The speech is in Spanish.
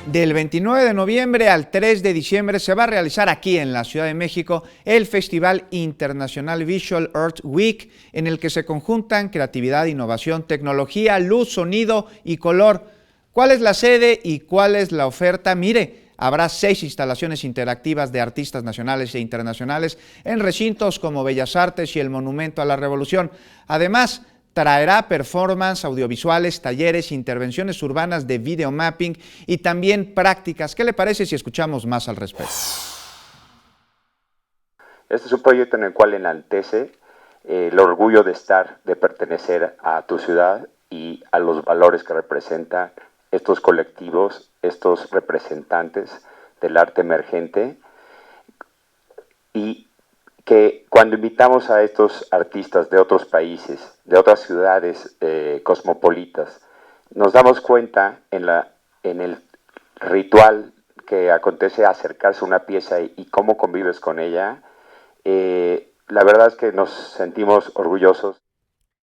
Del 29 de noviembre al 3 de diciembre se va a realizar aquí en la Ciudad de México el Festival Internacional Visual Art Week, en el que se conjuntan creatividad, innovación, tecnología, luz, sonido y color. ¿Cuál es la sede y cuál es la oferta? Mire, habrá 6 instalaciones interactivas de artistas nacionales e internacionales en recintos como Bellas Artes y el Monumento a la Revolución. Además, traerá performance, audiovisuales, talleres, intervenciones urbanas de videomapping y también prácticas. ¿Qué le parece si escuchamos más al respecto? Este es un proyecto en el cual enaltece el orgullo de estar, de pertenecer a tu ciudad y a los valores que representan estos colectivos, estos representantes del arte emergente, y que cuando invitamos a estos artistas de otros países, de otras ciudades cosmopolitas, nos damos cuenta en el ritual que acontece acercarse a una pieza y cómo convives con ella. La verdad es que nos sentimos orgullosos.